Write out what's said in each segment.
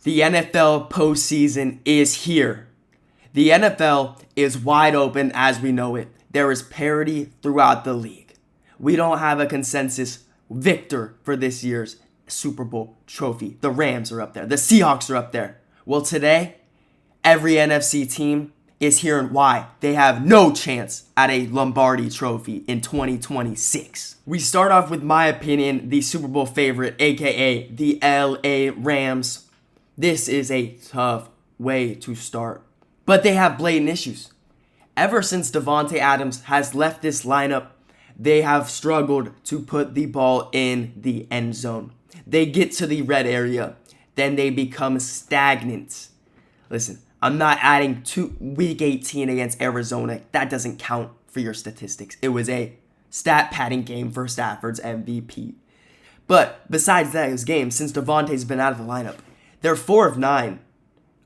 The NFL postseason is here. The NFL is wide open as we know it. There is parity throughout the league. We don't have a consensus victor for this year's Super Bowl trophy. The Rams are up there. The Seahawks are up there. Well, today, every NFC team is hearing why they have no chance at a Lombardi trophy in 2026. We start off with my opinion, the Super Bowl favorite, aka the LA Rams. This is a tough way to start, but they have blatant issues. Ever since Davante Adams has left this lineup, they have struggled to put the ball in the end zone. They get to the red area, then they become stagnant. Listen, I'm not adding to week 18 against Arizona. That doesn't count for your statistics. It was a stat padding game for Stafford's MVP. But besides that game, since Davante's been out of the lineup, they're 4 of 9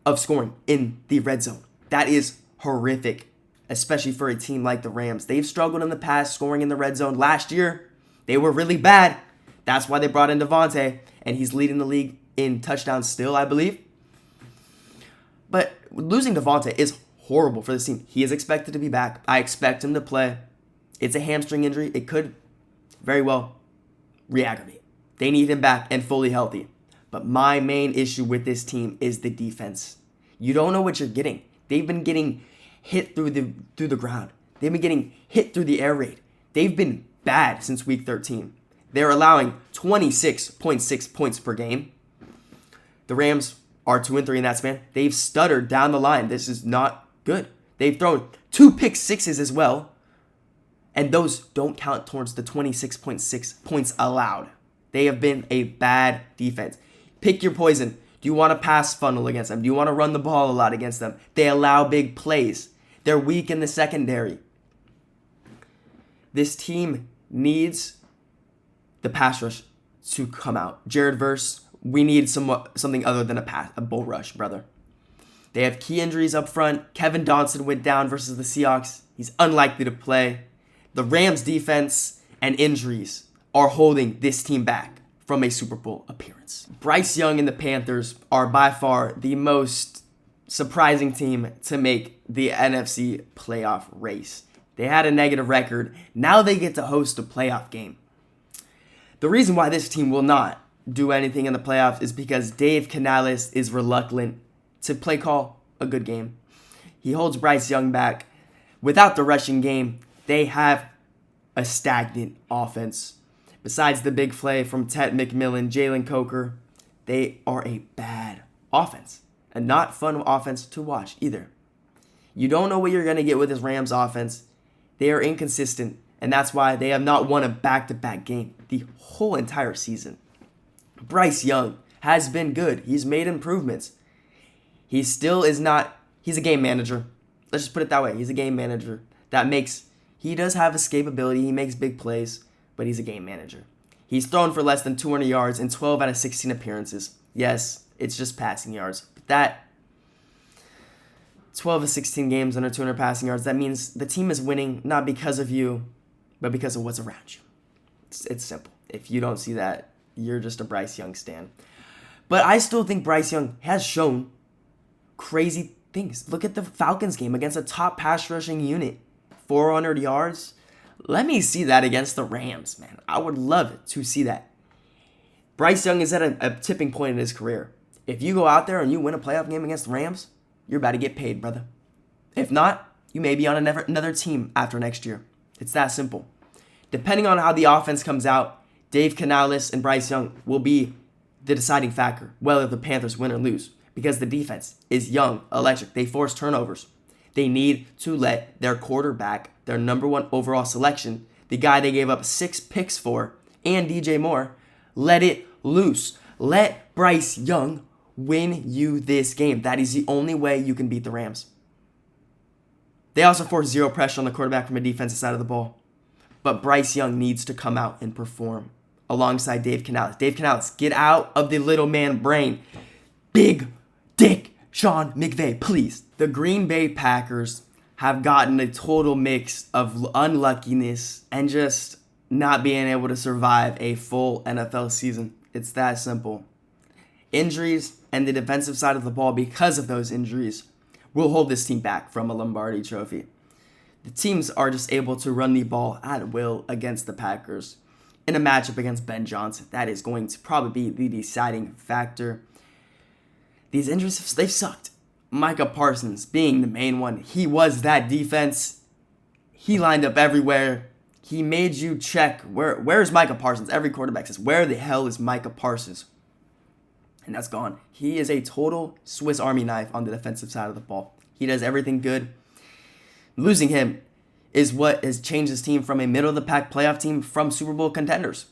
of scoring in the red zone. That is horrific, especially for a team like the Rams. They've struggled in the past scoring in the red zone. Last year, they were really bad. That's why they brought in Davante, and he's leading the league in touchdowns still, I believe. But losing Davante is horrible for this team. He is expected to be back. I expect him to play. It's a hamstring injury. It could very well re-aggravate. They need him back and fully healthy. But my main issue with this team is the defense. You don't know what you're getting. They've been getting hit through the ground. They've been getting hit through the air raid. They've been bad since week 13. They're allowing 26.6 points per game. The Rams are 2-3 in that span. They've stuttered down the line. This is not good. They've thrown 2 pick sixes as well. And those don't count towards the 26.6 points allowed. They have been a bad defense. Pick your poison. Do you want to pass funnel against them? Do you want to run the ball a lot against them? They allow big plays. They're weak in the secondary. This team needs the pass rush to come out. Jared Verse, we need something other than a bull rush, brother. They have key injuries up front. Kevin Dotson went down versus the Seahawks. He's unlikely to play. The Rams defense and injuries are holding this team back from a Super Bowl appearance. Bryce Young and the Panthers are by far the most surprising team to make the NFC playoff race. They had a negative record. Now they get to host a playoff game. The reason why this team will not do anything in the playoffs is because Dave Canales is reluctant to call a good game. He holds Bryce Young back. Without the rushing game, they have a stagnant offense. Besides the big play from Ted McMillan, Jalen Coker, they are a bad offense. And not fun offense to watch either. You don't know what you're going to get with this Rams offense. They are inconsistent, and that's why they have not won a back-to-back game the whole entire season. Bryce Young has been good. He's made improvements. He still is not, he's a game manager. Let's just put it that way. He's a game manager. He does have escapability. He makes big plays, but he's a game manager. He's thrown for less than 200 yards in 12 out of 16 appearances. Yes, it's just passing yards. But that 12 of 16 games under 200 passing yards, that means the team is winning not because of you, but because of what's around you. It's simple. If you don't see that, you're just a Bryce Young stan. But I still think Bryce Young has shown crazy things. Look at the Falcons game against a top pass rushing unit. 400 yards. Let me see that against the Rams, man. I would love to see that. Bryce Young is at a tipping point in his career. If you go out there and you win a playoff game against the Rams, you're about to get paid, brother. If not, you may be on another team after next year. It's that simple. Depending on how the offense comes out, Dave Canales and Bryce Young will be the deciding factor, whether the Panthers win or lose, because the defense is young, electric. They force turnovers. They need to let their quarterback, their number one overall selection, the guy they gave up 6 picks for, and DJ Moore, let it loose. Let Bryce Young win you this game. That is the only way you can beat the Rams. They also force zero pressure on the quarterback from a defensive side of the ball. But Bryce Young needs to come out and perform alongside Dave Canales. Dave Canales, get out of the little man brain. Big dick Sean McVay, please. The Green Bay Packers have gotten a total mix of unluckiness and just not being able to survive a full NFL season. It's that simple. Injuries and the defensive side of the ball, because of those injuries, will hold this team back from a Lombardi trophy. The teams are just able to run the ball at will against the Packers. In a matchup against Ben Johnson, that is going to probably be the deciding factor. These injuries, they've sucked. Micah Parsons being the main one. He was that defense. He lined up everywhere. He made you check, where's Micah Parsons? Every quarterback says, where the hell is Micah Parsons? And that's gone. He is a total Swiss Army knife on the defensive side of the ball. He does everything good. Losing him is what has changed his team from a middle-of-the-pack playoff team from Super Bowl contenders.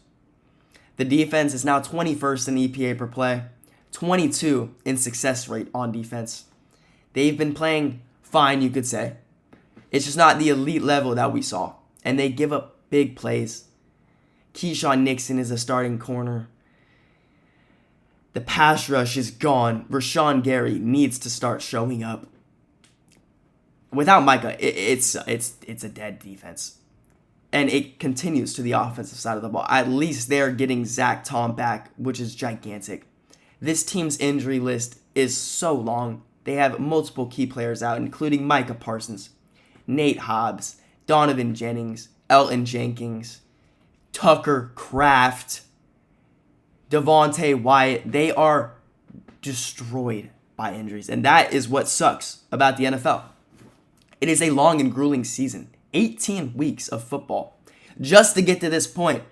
The defense is now 21st in EPA per play, 22 in success rate on defense. They've been playing fine, you could say. It's just not the elite level that we saw. And they give up big plays. Keyshawn Nixon is a starting corner. The pass rush is gone. Rashawn Gary needs to start showing up. Without Micah, it's a dead defense. And it continues to the offensive side of the ball. At least they're getting Zach Tom back, which is gigantic. This team's injury list is so long. They have multiple key players out, including Micah Parsons, Nate Hobbs, Donovan Jennings, Elton Jenkins, Tucker Kraft, Devontae Wyatt. They are destroyed by injuries. And that is what sucks about the NFL. It is a long and grueling season. 18 weeks of football just to get to this point.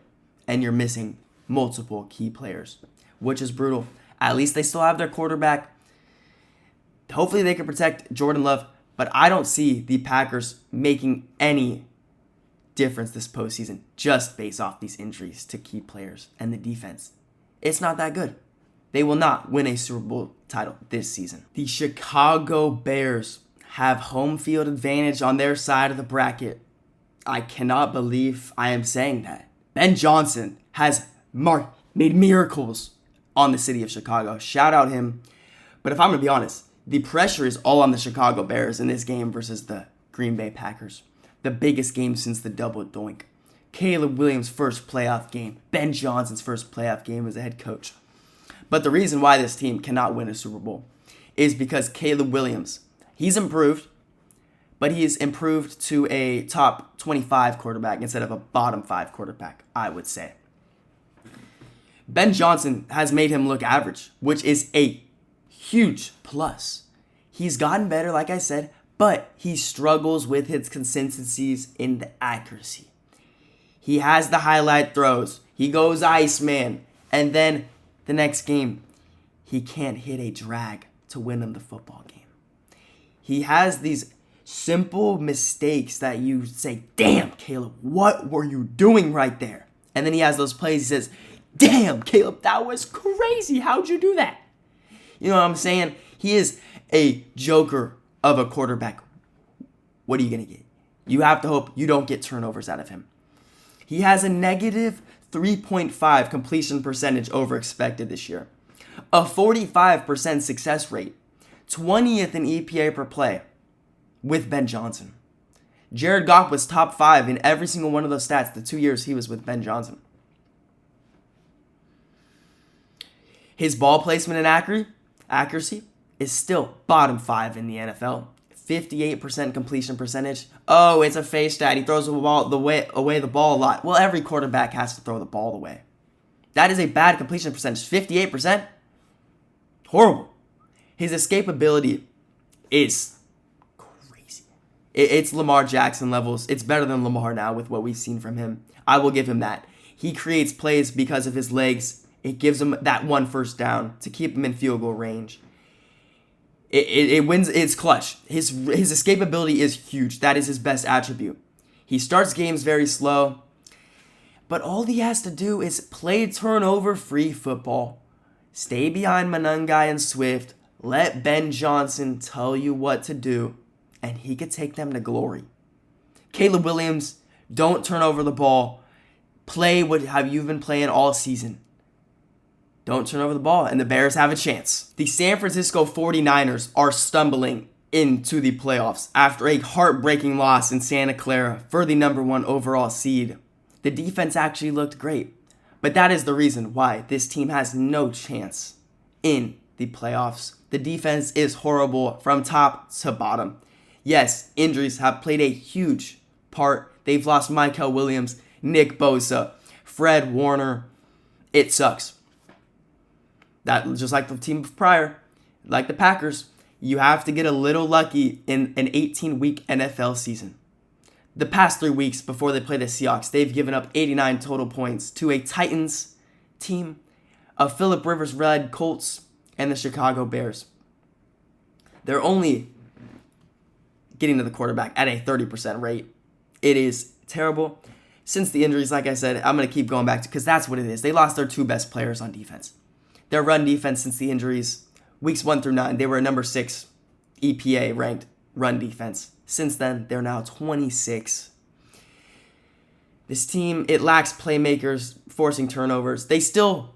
And you're missing multiple key players, which is brutal. At least they still have their quarterback. Hopefully they can protect Jordan Love. But I don't see the Packers making any difference this postseason just based off these injuries to key players and the defense. It's not that good. They will not win a Super Bowl title this season. The Chicago Bears have home field advantage on their side of the bracket. I cannot believe I am saying that. Ben Johnson has made miracles on the city of Chicago. Shout out him. But if I'm going to be honest, the pressure is all on the Chicago Bears in this game versus the Green Bay Packers. The biggest game since the double doink. Caleb Williams' first playoff game. Ben Johnson's first playoff game as a head coach. But the reason why this team cannot win a Super Bowl is because Caleb Williams, he's improved, but he is improved to a top 25 quarterback instead of a bottom 5 quarterback, I would say. Ben Johnson has made him look average, which is a huge plus. He's gotten better, like I said, but he struggles with his consistencies in the accuracy. He has the highlight throws. He goes Iceman. And then the next game, he can't hit a drag to win him the football game. He has these simple mistakes that you say, damn, Caleb, what were you doing right there? And then he has those plays, he says, damn, Caleb, that was crazy. How'd you do that? You know what I'm saying? He is a joker of a quarterback. What are you going to get? You have to hope you don't get turnovers out of him. He has a negative 3.5 completion percentage over expected this year. A 45% success rate. 20th in EPA per play with Ben Johnson. Jared Goff was top 5 in every single one of those stats the 2 years he was with Ben Johnson. His ball placement and accuracy is still bottom 5 in the NFL. 58% completion percentage. Oh, it's a face stat. He throws away the ball a lot. Well, every quarterback has to throw the ball away. That is a bad completion percentage. 58%? Horrible. His escapability is crazy. It's Lamar Jackson levels. It's better than Lamar now with what we've seen from him. I will give him that. He creates plays because of his legs. It gives him that one first down to keep him in field goal range. It wins. It's clutch. His escapability is huge. That is his best attribute. He starts games very slow, but all he has to do is play turnover-free football. Stay behind Monangai and Swift. Let Ben Johnson tell you what to do, and he could take them to glory. Caleb Williams, don't turn over the ball. Play what have you been playing all season. Don't turn over the ball, and the Bears have a chance. The San Francisco 49ers are stumbling into the playoffs after a heartbreaking loss in Santa Clara for the number 1 overall seed. The defense actually looked great, but that is the reason why this team has no chance in the playoffs. The defense is horrible from top to bottom. Yes, injuries have played a huge part. They've lost Michael Williams, Nick Bosa, Fred Warner. It sucks. That just like the team prior, like the Packers, you have to get a little lucky in an 18-week NFL season. The past 3 weeks before they play the Seahawks, they've given up 89 total points to a Titans team, a Phillip Rivers-led Colts, and the Chicago Bears. They're only getting to the quarterback at a 30% rate. It is terrible. Since the injuries, like I said, I'm going to keep going back to because that's what it is. They lost their 2 best players on defense. Their run defense since the injuries, weeks 1 through 9, they were a number 6 EPA ranked run defense. Since then, they're now 26. This team, it lacks playmakers, forcing turnovers. They still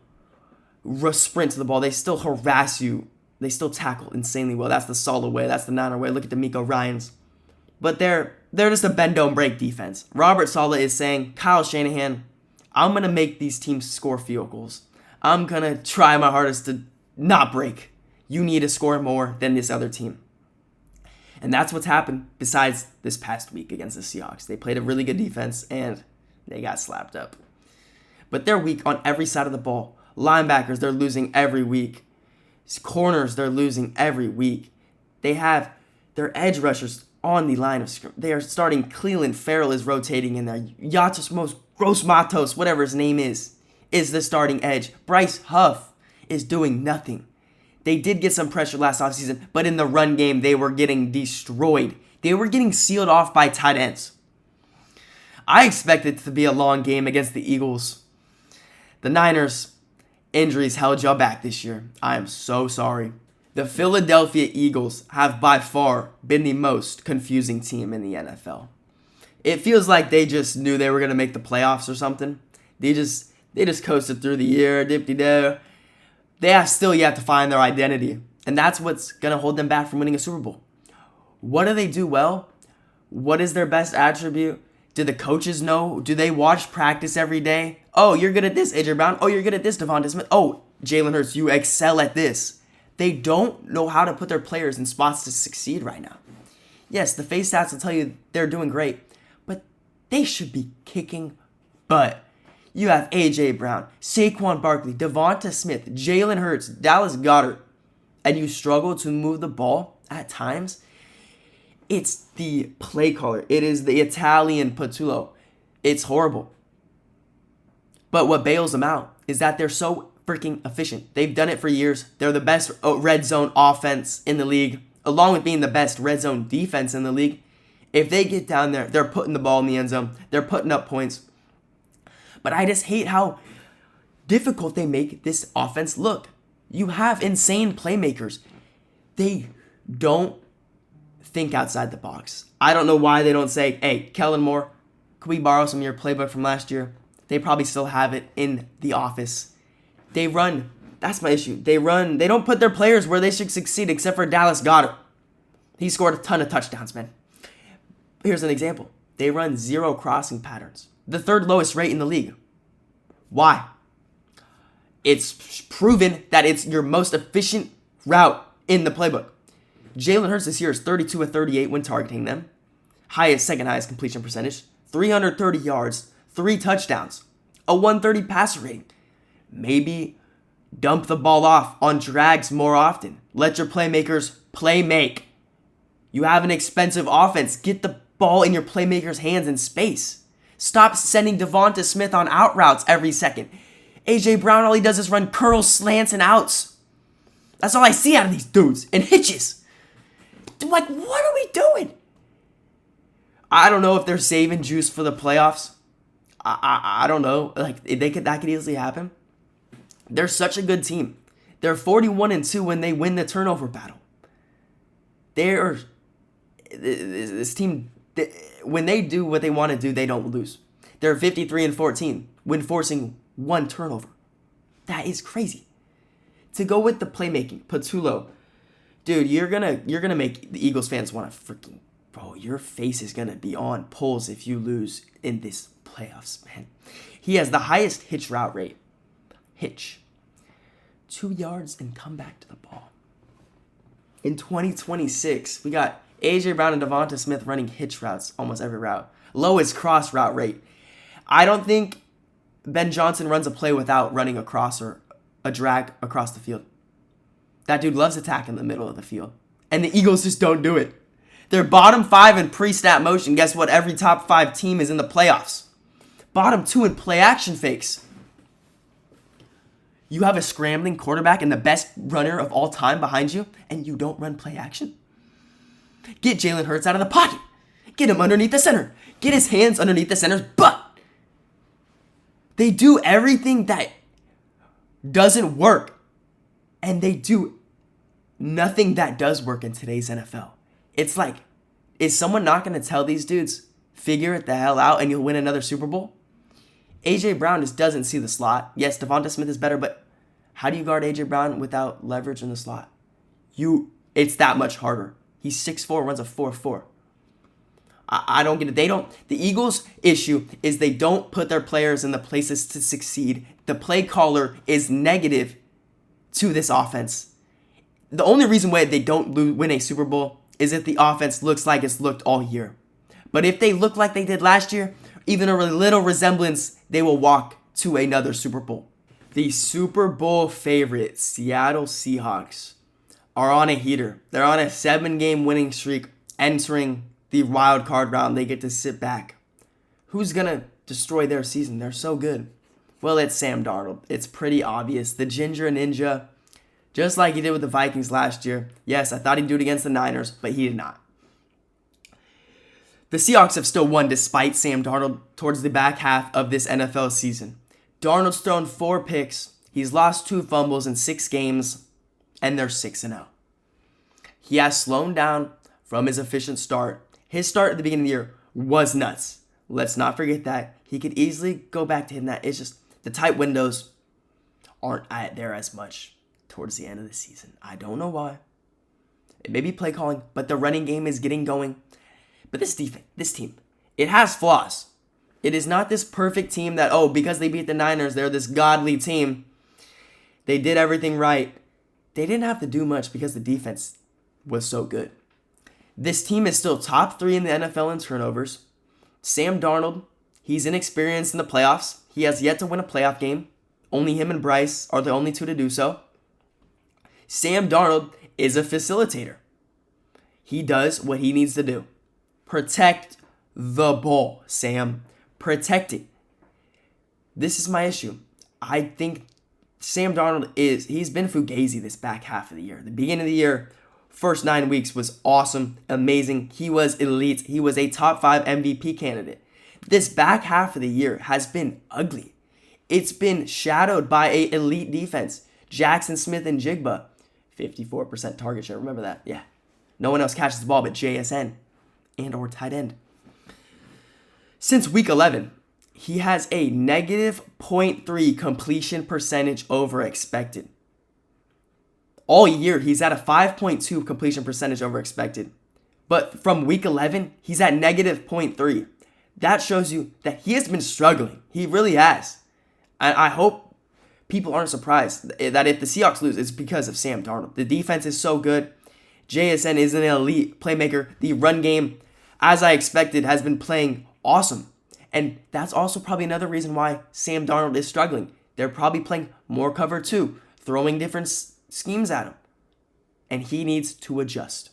sprint to the ball. They still harass you. They still tackle insanely well. That's the Saleh way. That's the Niner way. Look at D'Amico Ryans. But they're just a bend-don't-break defense. Robert Saleh is saying, Kyle Shanahan, I'm going to make these teams score field goals. I'm going to try my hardest to not break. You need to score more than this other team. And that's what's happened besides this past week against the Seahawks. They played a really good defense, and they got slapped up. But they're weak on every side of the ball. Linebackers, they're losing every week. Corners, they're losing every week. They have their edge rushers on the line of scrimmage. They are starting Cleveland Farrell is rotating in there. Yatos Gross Matos, whatever his name is the starting edge. Bryce Huff is doing nothing. They did get some pressure last offseason, but in the run game, they were getting destroyed. They were getting sealed off by tight ends. I expect it to be a long game against the Eagles. The Niners, injuries held y'all back this year. I am so sorry. The Philadelphia Eagles have by far been the most confusing team in the NFL. It feels like they just knew they were going to make the playoffs or something. They just coasted through the year, dip-de-do. They have still yet to find their identity. And that's what's going to hold them back from winning a Super Bowl. What do they do well? What is their best attribute? Do the coaches know? Do they watch practice every day? Oh, you're good at this, AJ Brown. Oh, you're good at this, Devonta Smith. Oh, Jalen Hurts, you excel at this. They don't know how to put their players in spots to succeed right now. Yes, the face stats will tell you they're doing great, but they should be kicking butt. You have A.J. Brown, Saquon Barkley, Devonta Smith, Jalen Hurts, Dallas Goedert, and you struggle to move the ball at times. It's the play caller. It is the Italian Patullo. It's horrible. But what bails them out is that they're so freaking efficient. They've done it for years. They're the best red zone offense in the league, along with being the best red zone defense in the league. If they get down there, they're putting the ball in the end zone. They're putting up points. But I just hate how difficult they make this offense look. You have insane playmakers. They don't think outside the box. I don't know why they don't say, hey, Kellen Moore, could we borrow some of your playbook from last year? They probably still have it in the office. They run. That's my issue. They don't put their players where they should succeed except for Dallas Goedert. He scored a ton of touchdowns, man. Here's an example. They run 0 crossing patterns. The 3rd lowest rate in the league. Why? It's proven that it's your most efficient route in the playbook. Jalen Hurts this year is 32 of 38 when targeting them. Second highest completion percentage. 330 yards, 3 touchdowns, a 130 passer rating. Maybe dump the ball off on drags more often. Let your playmakers play make. You have an expensive offense. Get the ball in your playmakers' hands in space. Stop sending Devonta Smith on out routes every second. A.J. Brown, all he does is run curls, slants, and outs. That's all I see out of these dudes. And hitches. Like, what are we doing? I don't know if they're saving juice for the playoffs. I don't know. Like, that could easily happen. They're such a good team. They're 41-2 when they win the turnover battle. This team, when they do what they want to do, they don't lose. They're 53-14 when forcing 1 turnover. That is crazy. To go with the playmaking, Patullo, dude, you're gonna make the Eagles fans want to freaking, bro. Your face is gonna be on pulls if you lose in this playoffs, man. He has the highest hitch route rate. Hitch. 2 yards and come back to the ball. In 2026, we got A.J. Brown and Devonta Smith running hitch routes almost every route. Lowest cross route rate. I don't think Ben Johnson runs a play without running a cross or a drag across the field. That dude loves attacking the middle of the field. And the Eagles just don't do it. They're bottom 5 in pre-snap motion. Guess what? Every top 5 team is in the playoffs. Bottom 2 in play action fakes. You have a scrambling quarterback and the best runner of all time behind you, and you don't run play action? Get Jalen Hurts out of the pocket. Get him underneath the center. Get his hands underneath the center's butt. They do everything that doesn't work, and they do nothing that does work in today's NFL. It's like, is someone not going to tell these dudes, figure it the hell out and you'll win another Super Bowl? A.J. Brown just doesn't see the slot. Yes, Devonta Smith is better, but how do you guard A.J. Brown without leverage in the slot? It's that much harder. He's 6'4", runs a 4.4. I don't get it. The Eagles' issue is they don't put their players in the places to succeed. The play caller is negative to this offense. The only reason why they don't win a Super Bowl is if the offense looks like it's looked all year. But if they look like they did last year, even a little resemblance, they will walk to another Super Bowl. The Super Bowl favorite Seattle Seahawks are on a heater. They're on a 7-game winning streak entering the wild card round. They get to sit back. Who's going to destroy their season? They're so good. Well, it's Sam Darnold. It's pretty obvious. The Ginger Ninja, just like he did with the Vikings last year. Yes, I thought he'd do it against the Niners, but he did not. The Seahawks have still won despite Sam Darnold towards the back half of this NFL season. Darnold's thrown 4 picks. He's lost 2 fumbles in 6 games, and they're 6-0. He has slowed down from his efficient start. His start at the beginning of the year was nuts. Let's not forget that. He could easily go back to hitting that. It's just the tight windows aren't there as much towards the end of the season. I don't know why. It may be play calling, but the running game is getting going. But this team, it has flaws. It is not this perfect team that, because they beat the Niners, they're this godly team. They did everything right. They didn't have to do much because the defense was so good. This team is still top 3 in the NFL in turnovers. Sam Darnold, he's inexperienced in the playoffs. He has yet to win a playoff game. Only him and Bryce are the only 2 to do so. Sam Darnold is a facilitator. He does what he needs to do. Protect the ball, Sam. Protect it. This is my issue. I think Sam Darnold he's been fugazi this back half of the year. The beginning of the year, first 9 weeks was awesome, amazing. He was elite. He was a top 5 MVP candidate. This back half of the year has been ugly. It's been shadowed by an elite defense. Jackson Smith and Jigba, 54% target share. Remember that? Yeah. No one else catches the ball but JSN and or tight end. Since week 11, he has a negative 0.3 completion percentage over expected. All year, he's at a 5.2 completion percentage over expected. But from week 11, he's at negative 0.3. That shows you that he has been struggling. He really has. And I hope people aren't surprised that if the Seahawks lose, it's because of Sam Darnold. The defense is so good. JSN is an elite playmaker. The run game, as I expected, has been playing awesome. And that's also probably another reason why Sam Darnold is struggling. They're probably playing more cover 2, throwing different schemes at him. And he needs to adjust.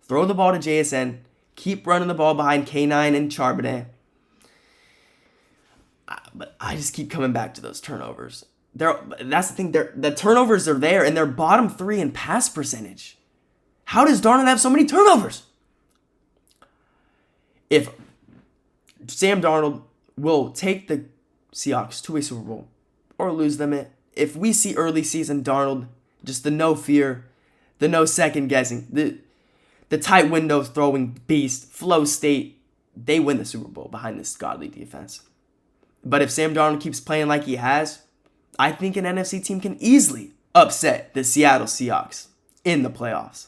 Throw the ball to JSN. Keep running the ball behind K9 and Charbonnet. But I just keep coming back to those turnovers. That's the thing. The turnovers are there, and they're bottom 3 in pass percentage. How does Darnold have so many turnovers? If Sam Darnold will take the Seahawks to a Super Bowl or lose them, if we see early season Darnold, just the no fear, the no second guessing, the tight window throwing beast, flow state, they win the Super Bowl behind this godly defense. But if Sam Darnold keeps playing like he has, I think an NFC team can easily upset the Seattle Seahawks in the playoffs.